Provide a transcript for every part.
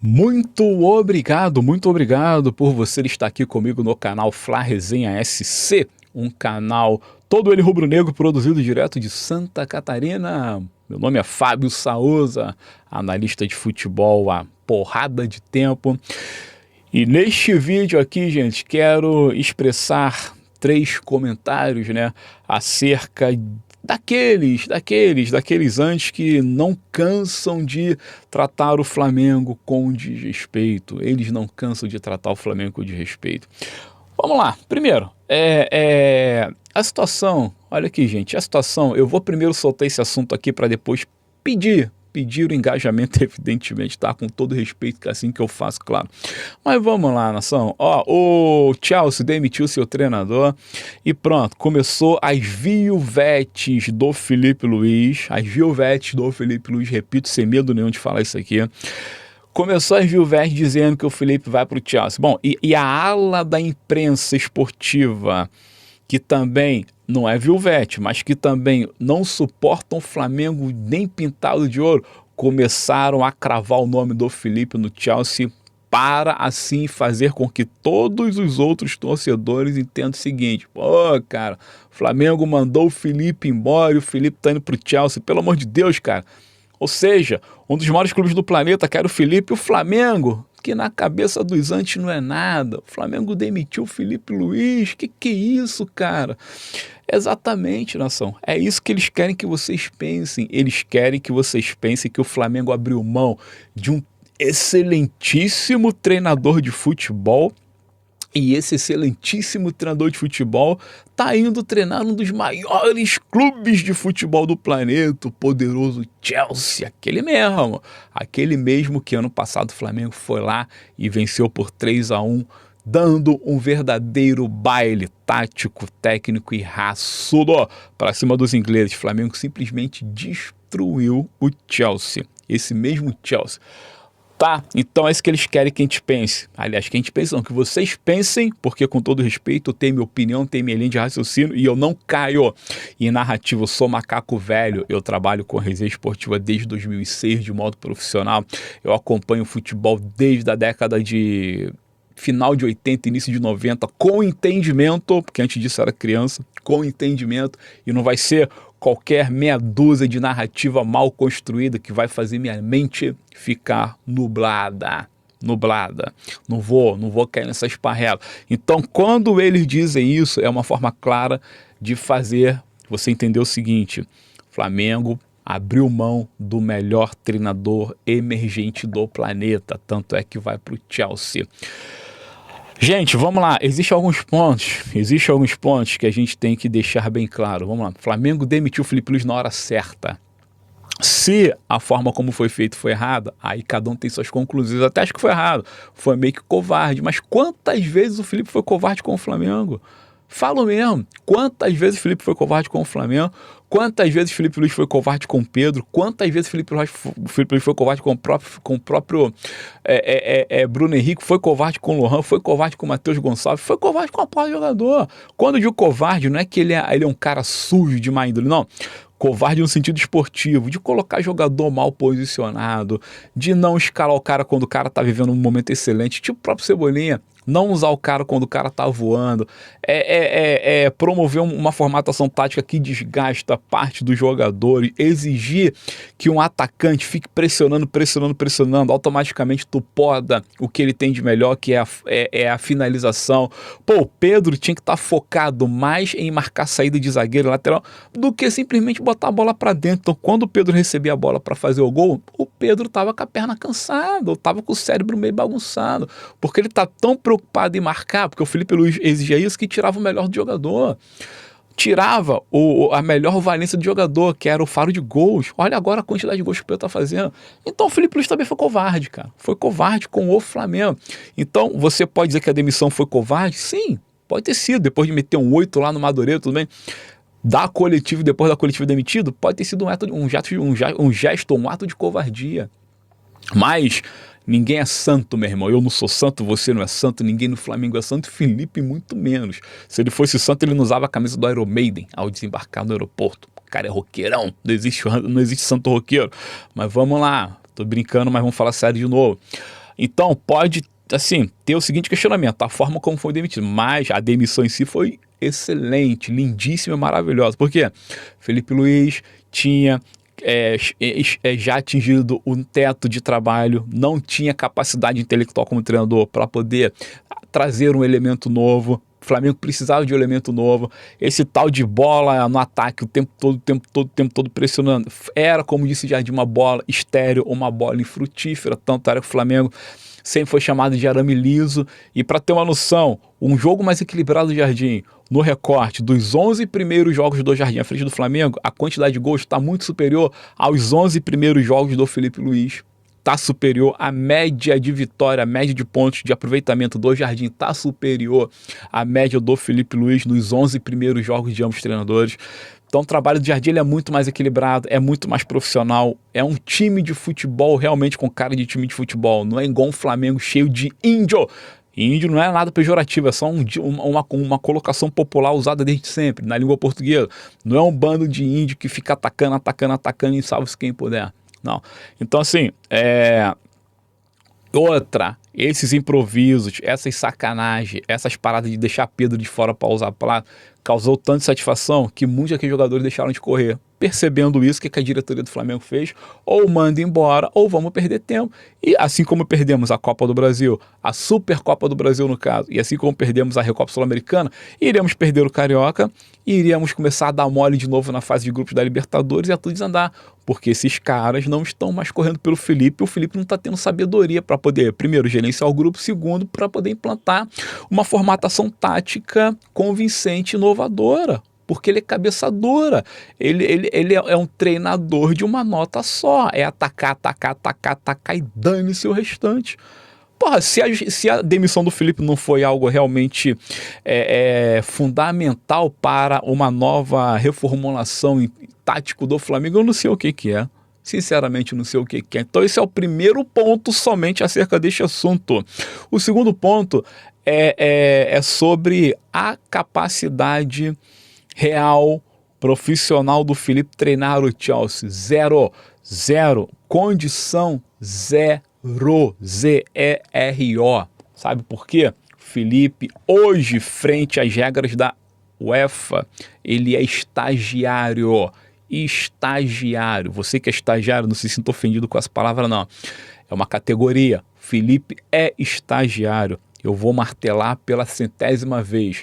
Muito obrigado por você estar aqui comigo no canal Fla Resenha SC, um canal todo ele rubro-negro produzido direto de Santa Catarina. Meu nome é Fábio Saoza, analista de futebol há porrada de tempo. E neste vídeo aqui, gente, quero expressar 3 comentários, acerca daqueles antes que não cansam de tratar o Flamengo com desrespeito. Eles não cansam de tratar o Flamengo com desrespeito. Vamos lá. Primeiro, a situação, olha aqui, gente, a situação, eu vou primeiro soltar esse assunto aqui para depois pedir o engajamento, evidentemente, tá? Com todo respeito, que é assim que eu faço, claro. Mas vamos lá, nação. O Chelsea demitiu seu treinador e pronto, começou as viuvetes do Filipe Luís. Repito, sem medo nenhum de falar isso aqui. Começou as viuvetes dizendo que o Filipe vai para o Chelsea. Bom, e a ala da imprensa esportiva, que também não é viuvete, mas que também não suportam o Flamengo nem pintado de ouro, começaram a cravar o nome do Filipe no Chelsea para assim fazer com que todos os outros torcedores entendam o seguinte: pô, cara, o Flamengo mandou o Filipe embora e o Filipe tá indo pro Chelsea, pelo amor de Deus, cara. Ou seja, um dos maiores clubes do planeta quer o Filipe e o Flamengo, que na cabeça dos antes não é nada. O Flamengo demitiu o Filipe Luís. Que é isso, cara? Exatamente, nação. É isso que eles querem que vocês pensem. Eles querem que vocês pensem que o Flamengo abriu mão de um excelentíssimo treinador de futebol. E esse excelentíssimo treinador de futebol está indo treinar um dos maiores clubes de futebol do planeta, o poderoso Chelsea, aquele mesmo que ano passado o Flamengo foi lá e venceu por 3-1, dando um verdadeiro baile tático, técnico e raçudo para cima dos ingleses. O Flamengo simplesmente destruiu o Chelsea, esse mesmo Chelsea. Tá? Então é isso que eles querem que a gente pense. Aliás, que a gente pense não, que vocês pensem, porque com todo respeito eu tenho minha opinião, tenho minha linha de raciocínio e eu não caio em narrativa. Eu sou macaco velho, eu trabalho com resenha esportiva desde 2006 de modo profissional. Eu acompanho o futebol desde a década de final de 80, início de 90, com entendimento, porque antes disso eu era criança, com entendimento, e não vai ser qualquer meia dúzia de narrativa mal construída que vai fazer minha mente ficar nublada. Não vou cair nessa esparrela. Então, quando eles dizem isso, é uma forma clara de fazer você entender o seguinte: Flamengo abriu mão do melhor treinador emergente do planeta, tanto é que vai para o Chelsea. Gente, vamos lá, existem alguns pontos que a gente tem que deixar bem claro. Vamos lá, Flamengo demitiu o Filipe Luís na hora certa. Se a forma como foi feito foi errada, aí cada um tem suas conclusões. Até acho que foi errado, foi meio que covarde. Mas quantas vezes o Filipe foi covarde com o Flamengo? Falo mesmo, quantas vezes o Filipe foi covarde com o Flamengo? Quantas vezes o Filipe Luís foi covarde com o Pedro? Quantas vezes o Filipe Luís foi covarde com o próprio Bruno Henrique? Foi covarde com o Lohan? Foi covarde com o Matheus Gonçalves? Foi covarde com a porra do jogador. Quando eu digo covarde, não é que ele é um cara sujo de má índole, não. Covarde no sentido esportivo, de colocar jogador mal posicionado, de não escalar o cara quando o cara tá vivendo um momento excelente, tipo o próprio Cebolinha. Não usar o cara quando o cara tá voando, promover uma formatação tática que desgasta parte dos jogadores, exigir que um atacante fique pressionando, automaticamente tu poda o que ele tem de melhor, que é a finalização. Pô, o Pedro tinha que estar focado mais em marcar saída de zagueiro lateral do que simplesmente botar a bola para dentro. Então, quando o Pedro recebia a bola para fazer o gol, o Pedro tava com a perna cansada, ou tava com o cérebro meio bagunçado, porque ele tá tão preocupado em marcar, porque o Filipe Luís exigia isso, que tirava o melhor do jogador. Tirava a melhor valência do jogador, que era o faro de gols. Olha agora a quantidade de gols que o Pedro tá fazendo. Então o Filipe Luís também foi covarde, cara. Foi covarde com o Flamengo. Então você pode dizer que a demissão foi covarde? Sim, pode ter sido. Depois de meter um 8 lá no Madureira, tudo bem. Da coletiva, depois da coletiva demitido, pode ter sido um gesto, um ato de covardia. Mas ninguém é santo, meu irmão. Eu não sou santo, você não é santo, ninguém no Flamengo é santo, Felipe muito menos. Se ele fosse santo, ele não usava a camisa do Iron Maiden ao desembarcar no aeroporto. O cara é roqueirão, não existe santo roqueiro. Mas vamos lá, tô brincando, mas vamos falar sério de novo. Então pode, assim, ter o seguinte questionamento, a forma como foi demitido, mas a demissão em si foi excelente, lindíssima, maravilhosa. Por quê? Felipe Luiz tinha já atingido um teto de trabalho, não tinha capacidade intelectual como treinador para poder trazer um elemento novo. O Flamengo precisava de um elemento novo. Esse tal de bola no ataque o tempo todo pressionando. Era, como disse Jardim, uma bola estéril, uma bola infrutífera. Tanto era que o Flamengo sempre foi chamado de arame liso. E para ter uma noção, um jogo mais equilibrado do Jardim, no recorte dos 11 primeiros jogos do Jardim à frente do Flamengo, a quantidade de gols está muito superior aos 11 primeiros jogos do Felipe Luiz. Está superior, a média de vitória, a média de pontos de aproveitamento do Jardim está superior à média do Felipe Luiz nos 11 primeiros jogos de ambos os treinadores. Então o trabalho do Jardim é muito mais equilibrado, é muito mais profissional, é um time de futebol realmente com cara de time de futebol, não é igual um Flamengo cheio de índio. Índio não é nada pejorativo, é só uma colocação popular usada desde sempre, na língua portuguesa. Não é um bando de índio que fica atacando e salva-se quem puder. Não. Então, assim, esses improvisos, essas sacanagens, essas paradas de deixar Pedro de fora para usar plato, causou tanta satisfação que muitos daqueles jogadores deixaram de correr. Percebendo isso, o que a diretoria do Flamengo fez? Ou manda embora, ou vamos perder tempo. E assim como perdemos a Copa do Brasil, a Supercopa do Brasil no caso, e assim como perdemos a Recopa Sul-Americana, iremos perder o Carioca e iríamos começar a dar mole de novo na fase de grupos da Libertadores e a tudo desandar. Porque esses caras não estão mais correndo pelo Felipe, o Felipe não está tendo sabedoria para poder, primeiro, gerenciar o grupo, segundo, para poder implantar uma formatação tática convincente e inovadora. Porque ele é cabeça dura, ele é um treinador de uma nota só, é atacar e dane-se o restante. Porra, se a demissão do Felipe não foi algo realmente fundamental para uma nova reformulação tático do Flamengo, eu não sei o que é. Sinceramente, não sei o que é. Então esse é o primeiro ponto somente acerca deste assunto. O segundo ponto é sobre a capacidade real, profissional do Felipe treinar o Chelsea. Zero. Condição zero. Z-E-R-O. Sabe por quê? Felipe, hoje, frente às regras da UEFA, ele é estagiário. Você que é estagiário, não se sinta ofendido com essa palavra, não. É uma categoria. Felipe é estagiário. Eu vou martelar pela 100ª vez.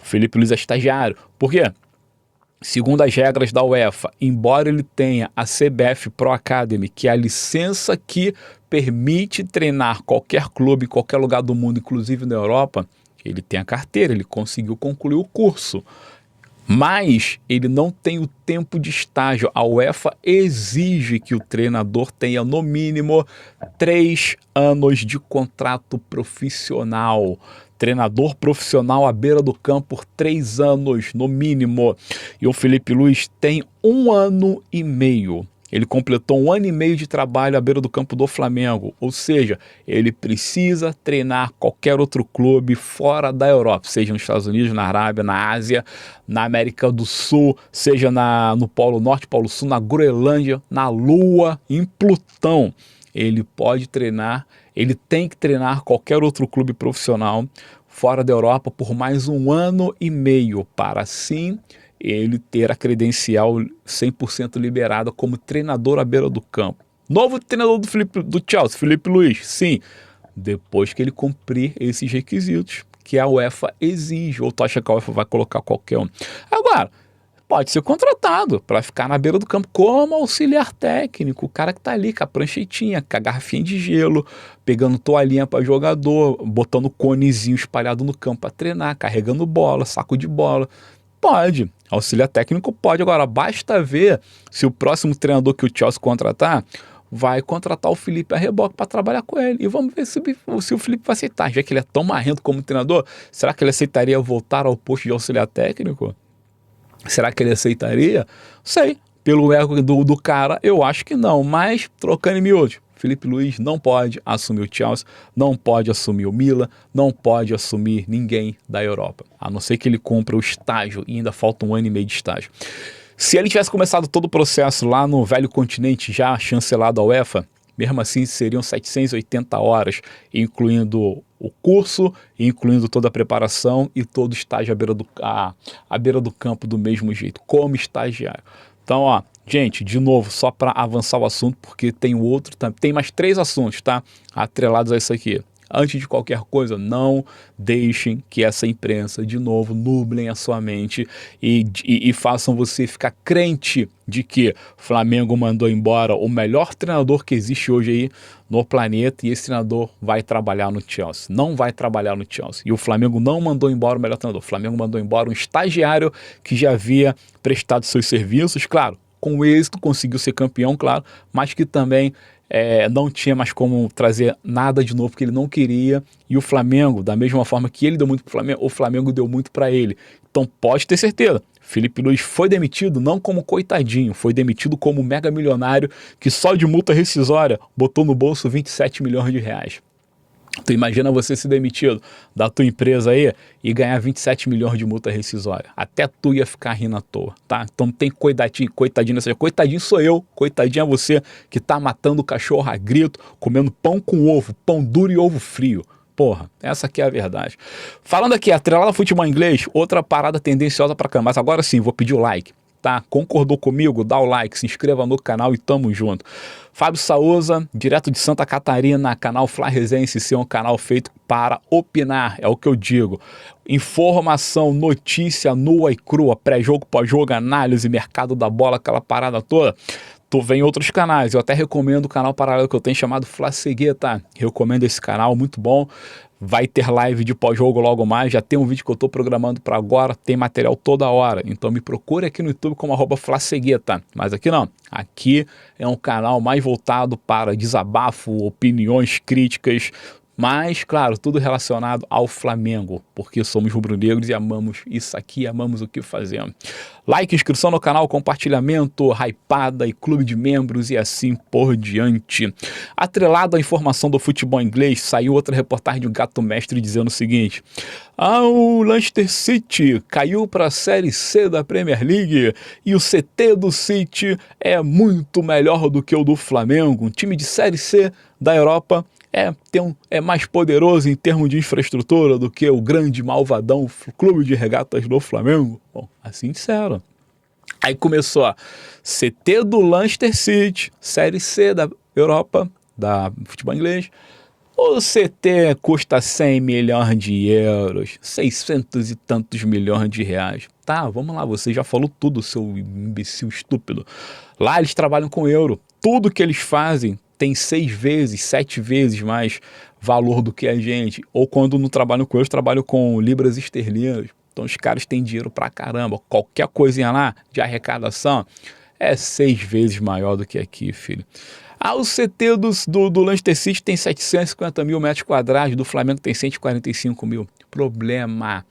O Felipe Luiz é estagiário. Por quê? Segundo as regras da UEFA, embora ele tenha a CBF Pro Academy, que é a licença que permite treinar qualquer clube em qualquer lugar do mundo, inclusive na Europa, ele tem a carteira, ele conseguiu concluir o curso. Mas ele não tem o tempo de estágio. A UEFA exige que o treinador tenha no mínimo 3 anos de contrato profissional. Treinador profissional à beira do campo por 3 anos no mínimo. E o Felipe Luiz tem 1 ano e meio. Ele completou 1 ano e meio de trabalho à beira do campo do Flamengo. Ou seja, ele precisa treinar qualquer outro clube fora da Europa, seja nos Estados Unidos, na Arábia, na Ásia, na América do Sul, seja no Polo Norte, Polo Sul, na Groenlândia, na Lua, em Plutão. Ele pode treinar, ele tem que treinar qualquer outro clube profissional fora da Europa por mais 1 ano e meio, para assim ele ter a credencial 100% liberada como treinador à beira do campo. Novo treinador do Chelsea, Felipe Luiz, sim, depois que ele cumprir esses requisitos que a UEFA exige, ou tu acha que a UEFA vai colocar qualquer um. Agora, pode ser contratado para ficar na beira do campo como auxiliar técnico, o cara que tá ali com a pranchetinha, com a garrafinha de gelo, pegando toalhinha para jogador, botando conezinho espalhado no campo para treinar, carregando bola, saco de bola. Pode, auxiliar técnico pode. Agora, basta ver se o próximo treinador que o Chelsea contratar vai contratar o Felipe a reboque para trabalhar com ele. E vamos ver se o Felipe vai aceitar. Já que ele é tão marrento como treinador, será que ele aceitaria voltar ao posto de auxiliar técnico? Será que ele aceitaria? Sei. Pelo ego do cara, eu acho que não. Mas, trocando em miúdos, Felipe Luiz não pode assumir o Chelsea, não pode assumir o Milan, não pode assumir ninguém da Europa. A não ser que ele cumpra o estágio, e ainda falta 1 ano e meio de estágio. Se ele tivesse começado todo o processo lá no velho continente, já chancelado a UEFA, mesmo assim seriam 780 horas, incluindo o curso, incluindo toda a preparação e todo o estágio à beira do campo do mesmo jeito, como estagiário. Então, ó, gente, de novo, só para avançar o assunto, porque tem mais 3 assuntos, tá? Atrelados a isso aqui. Antes de qualquer coisa, não deixem que essa imprensa, de novo, nublem a sua mente e façam você ficar crente de que Flamengo mandou embora o melhor treinador que existe hoje aí no planeta e esse treinador vai trabalhar no Chelsea. Não vai trabalhar no Chelsea. E o Flamengo não mandou embora o melhor treinador. O Flamengo mandou embora um estagiário que já havia prestado seus serviços, claro, com êxito, conseguiu ser campeão, claro, mas que também não tinha mais como trazer nada de novo, porque ele não queria, e o Flamengo, da mesma forma que ele deu muito para o Flamengo deu muito para ele. Então pode ter certeza, Felipe Luiz foi demitido não como coitadinho, foi demitido como mega milionário que só de multa rescisória botou no bolso 27 milhões de reais. Tu imagina você ser demitido da tua empresa aí e ganhar 27 milhões de multa rescisória. Até tu ia ficar rindo à toa, tá? Então não tem coitadinho nessa. Coitadinho sou eu, coitadinho é você que tá matando o cachorro a grito, comendo pão com ovo, pão duro e ovo frio. Porra, essa aqui é a verdade. Falando aqui, atrelado ao futebol inglês, outra parada tendenciosa pra cá. Mas agora sim, vou pedir o like. Tá? Concordou comigo? Dá o like, se inscreva no canal e tamo junto. Fábio Souza, direto de Santa Catarina, canal Fla Resenha SC, um canal feito para opinar, é o que eu digo. Informação, notícia nua e crua, pré-jogo, pós-jogo, análise, mercado da bola, aquela parada toda. Tu vem em outros canais, eu até recomendo o canal paralelo que eu tenho chamado Fla Cegueta. Recomendo esse canal, muito bom. Vai ter live de pós-jogo logo mais, já tem um vídeo que eu estou programando para agora, tem material toda hora, então me procure aqui no YouTube como @flacegueta, mas aqui não, aqui é um canal mais voltado para desabafo, opiniões, críticas, mas claro, tudo relacionado ao Flamengo, porque somos rubro-negros e amamos isso aqui, amamos o que fazemos. Like, inscrição no canal, compartilhamento, hypada e clube de membros e assim por diante. Atrelado à informação do futebol inglês, saiu outra reportagem do Gato Mestre dizendo o seguinte: o Leicester City caiu para a Série C da Premier League e o CT do City é muito melhor do que o do Flamengo. Um time de Série C da Europa é mais poderoso em termos de infraestrutura do que o grande malvadão clube de regatas do Flamengo. Bom, assim disseram. Aí começou a CT do Leicester City, Série C da Europa, da futebol inglês. O CT custa 100 milhões de euros, 600 e tantos milhões de reais. Tá, vamos lá, você já falou tudo, seu imbecil estúpido. Lá eles trabalham com euro. Tudo que eles fazem tem 6 vezes, 7 vezes mais valor do que a gente. Ou quando não trabalham com euros, trabalham com libras esterlinas. Então os caras têm dinheiro pra caramba. Qualquer coisinha lá de arrecadação é 6 vezes maior do que aqui, filho. O CT do Leicester City tem 750 mil metros quadrados, do Flamengo tem 145 mil. Problema.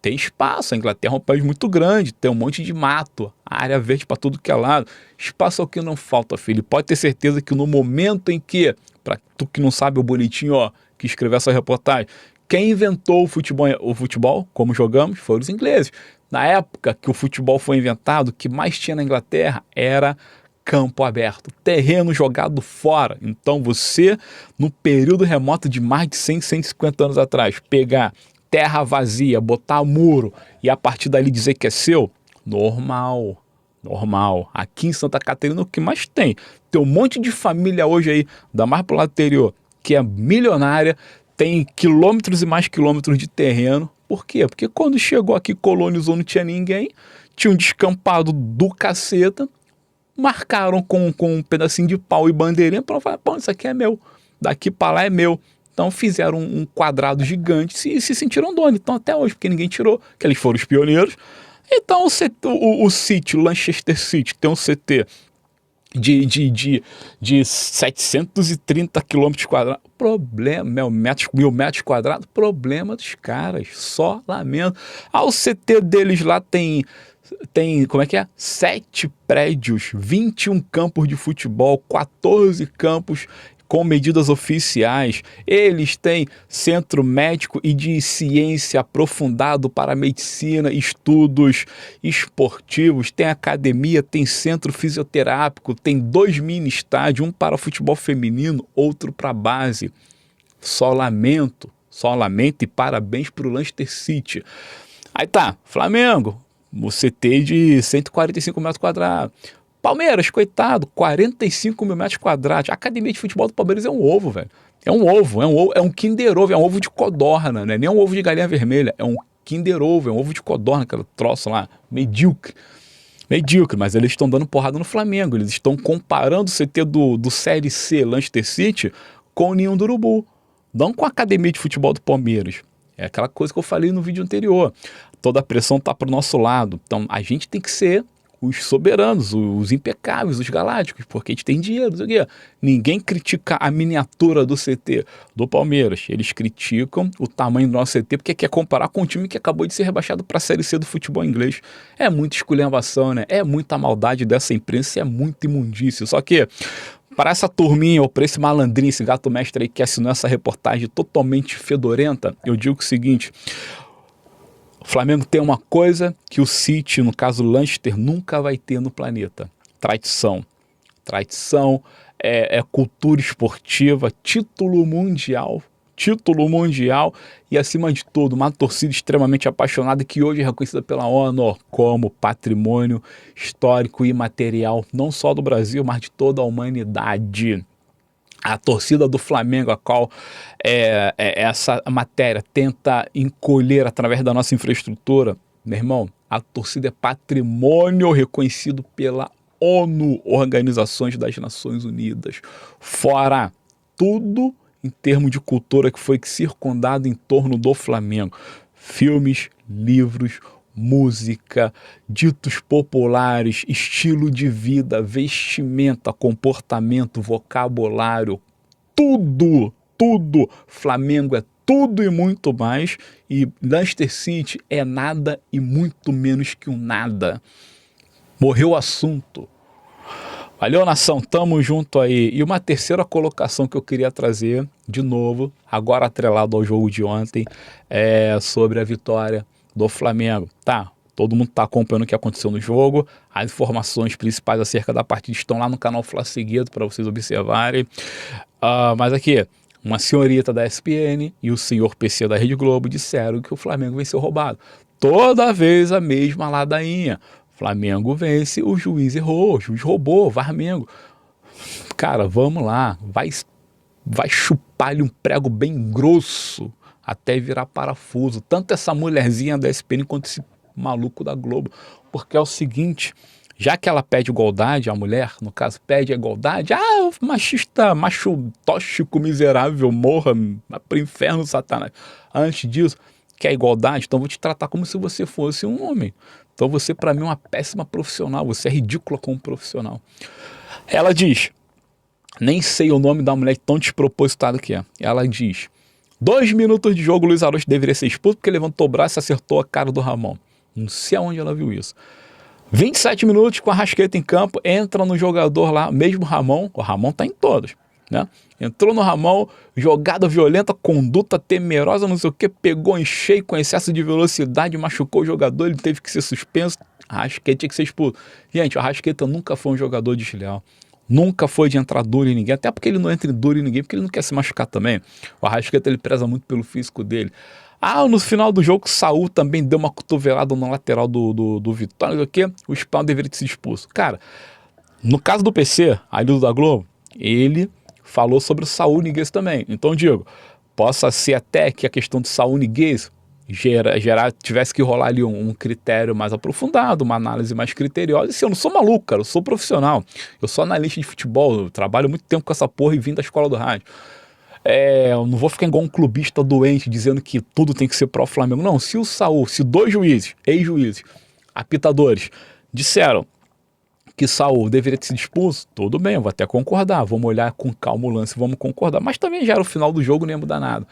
Tem espaço, a Inglaterra é um país muito grande, tem um monte de mato, área verde para tudo que é lado. Espaço é o que não falta, filho. Pode ter certeza que no momento em que, para tu que não sabe o bonitinho, que escreveu essa reportagem, quem inventou o futebol, como jogamos, foram os ingleses. Na época que o futebol foi inventado, o que mais tinha na Inglaterra era campo aberto, terreno jogado fora. Então você, no período remoto de mais de 100, 150 anos atrás, pegar terra vazia, botar muro e a partir dali dizer que é seu, normal. Aqui em Santa Catarina o que mais tem um monte de família hoje aí, da mais pro lado interior, que é milionária, tem quilômetros e mais quilômetros de terreno. Por quê? Porque quando chegou aqui, colonizou, não tinha ninguém, tinha um descampado do caceta, marcaram com um pedacinho de pau e bandeirinha para falar, pô, isso aqui é meu, daqui para lá é meu. Então fizeram um quadrado gigante e se sentiram donos. Então até hoje, porque ninguém tirou, que eles foram os pioneiros. Então o City, o Manchester City, tem um CT de 730 quilômetros quadrados. Problema, mil metros quadrados, problema dos caras, só lamento. O CT deles lá tem 7 prédios, 21 campos de futebol, 14 campos com medidas oficiais, eles têm centro médico e de ciência aprofundado para medicina, estudos esportivos, tem academia, tem centro fisioterápico, tem 2 mini estádios, um para futebol feminino, outro para base. Só lamento e parabéns para o Leicester City. Aí tá, Flamengo, o CT de 145 metros quadrados. Palmeiras, coitado, 45 mil metros quadrados. A academia de futebol do Palmeiras é um ovo, velho. É um ovo, é um Kinder Ovo, é um ovo de codorna, né? Nem um ovo de galinha vermelha, é um Kinder Ovo, é um ovo de codorna, aquele troço lá, medíocre. Medíocre, mas eles estão dando porrada no Flamengo. Eles estão comparando o CT do Série C, Leicester City, com o Ninho do Urubu. Não com a academia de futebol do Palmeiras. É aquela coisa que eu falei no vídeo anterior. Toda a pressão está para o nosso lado. Então a gente tem que ser os soberanos, os impecáveis, os galácticos, porque a gente tem dinheiro, não sei o quê. Ninguém critica a miniatura do CT do Palmeiras. Eles criticam o tamanho do nosso CT porque quer comparar com um time que acabou de ser rebaixado para a Série C do futebol inglês. É muita esculhambação, né? É muita maldade dessa imprensa, é muita imundície. Só que para essa turminha ou para esse malandrinho, esse gato mestre aí que assinou essa reportagem totalmente fedorenta, eu digo o seguinte: o Flamengo tem uma coisa que o City, no caso o Leicester, nunca vai ter no planeta: tradição. Tradição é cultura esportiva, título mundial e, acima de tudo, uma torcida extremamente apaixonada que hoje é reconhecida pela ONU como patrimônio histórico e imaterial, não só do Brasil, mas de toda a humanidade. A torcida do Flamengo, a qual essa matéria tenta encolher através da nossa infraestrutura, meu irmão, a torcida é patrimônio reconhecido pela ONU, Organizações das Nações Unidas. Fora tudo em termos de cultura que foi circundado em torno do Flamengo. Filmes, livros, música, ditos populares, estilo de vida, vestimenta, comportamento, vocabulário, tudo. Flamengo é tudo e muito mais, e Leicester City é nada e muito menos que um nada. Morreu o assunto. Valeu, nação, tamo junto aí. E uma terceira colocação que eu queria trazer, de novo, agora atrelado ao jogo de ontem, é sobre a vitória do Flamengo. Tá, todo mundo tá acompanhando o que aconteceu no jogo, as informações principais acerca da partida estão lá no canal Fla Seguido para vocês observarem. Mas aqui, uma senhorita da ESPN e o senhor PC da Rede Globo disseram que o Flamengo venceu roubado. Toda vez a mesma ladainha. Flamengo vence, o juiz errou, o juiz roubou, Varmengo. Cara, vamos lá, vai chupar-lhe um prego bem grosso até virar parafuso. Tanto essa mulherzinha da ESPN quanto esse maluco da Globo. Porque é o seguinte, já que ela pede igualdade, a mulher, no caso, pede a igualdade, machista, macho tóxico, miserável, morra pro inferno, Satanás. Antes disso, quer igualdade? Então vou te tratar como se você fosse um homem. Então você, para mim, é uma péssima profissional. Você é ridícula como profissional. Ela diz, nem sei o nome da mulher tão despropositada que é. Ela diz, 2 minutos de jogo, Luiz Araújo deveria ser expulso porque levantou o braço e acertou a cara do Ramon. Não sei aonde ela viu isso. 27 minutos com a Arrascaeta em campo, entra no jogador lá, mesmo Ramon, o Ramon tá em todas, né? Entrou no Ramon, jogada violenta, conduta temerosa, não sei o que, pegou em cheio com excesso de velocidade, machucou o jogador, ele teve que ser suspenso, a Arrascaeta tinha que ser expulso. Gente, o Arrascaeta nunca foi um jogador desleal, nunca foi de entrar duro em ninguém, até porque ele não entra duro em ninguém, porque ele não quer se machucar também. O Arrascaeta, ele preza muito pelo físico dele. No final do jogo, o Saul também deu uma cotovelada no lateral do Vitória, não sei o que, o Spam deveria ter sido expulso. Cara, no caso do PC, aí do da Globo, ele falou sobre o Saul Níguez também. Então, digo, possa ser até que a questão do Saul Níguez tivesse que rolar ali um critério mais aprofundado, uma análise mais criteriosa. E se eu não sou maluco, cara, eu sou profissional. Eu sou analista de futebol, eu trabalho muito tempo com essa porra e vim da escola do rádio. Eu não vou ficar igual um clubista doente dizendo que tudo tem que ser pró Flamengo. Não, se o Saul, se 2 juízes, ex-juízes, apitadores, disseram que Saul deveria ter sido expulso, tudo bem, eu vou até concordar, vamos olhar com calma o lance, vamos concordar, mas também já era o final do jogo, não ia mudar nada.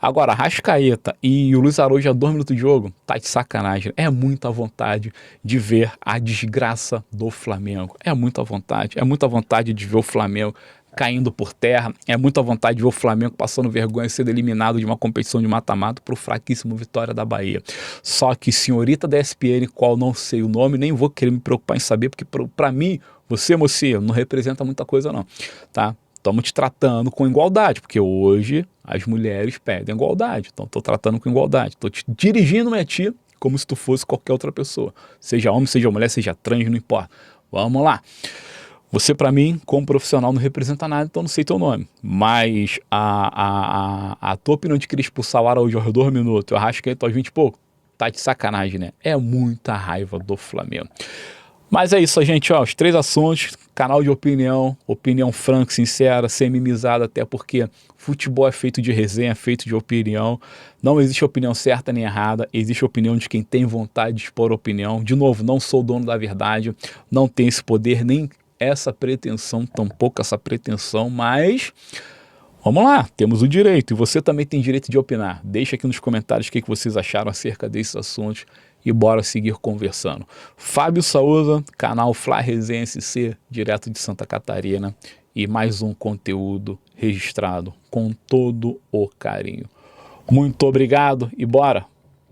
Agora, Arrascaeta e o Luiz Araújo a 2 minutos de jogo, tá de sacanagem, é muita vontade de ver a desgraça do Flamengo, é muita vontade de ver o Flamengo caindo por terra. É muita vontade de ver o Flamengo passando vergonha, sendo eliminado de uma competição de mata-mata pro fraquíssimo Vitória da Bahia. Só que senhorita da ESPN, qual não sei o nome, nem vou querer me preocupar em saber, porque para mim, você, mocinha, não representa muita coisa não, tá? Estamos te tratando com igualdade, porque hoje as mulheres pedem igualdade. Então estou tratando com igualdade. Estou te dirigindo a ti como se tu fosse qualquer outra pessoa. Seja homem, seja mulher, seja trans, não importa. Vamos lá. Você, para mim, como profissional, não representa nada, então não sei teu nome. Mas a tua opinião de querer expulsar o Araújo aos 2 minutos, eu acho que aos 20 e pouco, tá de sacanagem, né? É muita raiva do Flamengo. Mas é isso, gente, ó, os 3 assuntos, canal de opinião, opinião franca, sincera, sem mimizada, até porque futebol é feito de resenha, é feito de opinião, não existe opinião certa nem errada, existe opinião de quem tem vontade de expor opinião. De novo, não sou dono da verdade, não tenho esse poder, nem essa pretensão, tampouco essa pretensão, mas vamos lá, temos o direito, e você também tem direito de opinar. Deixa aqui nos comentários o que vocês acharam acerca desses assuntos e bora seguir conversando. Fábio Souza, canal Fla Resenha SC, direto de Santa Catarina, e mais um conteúdo registrado com todo o carinho. Muito obrigado e bora!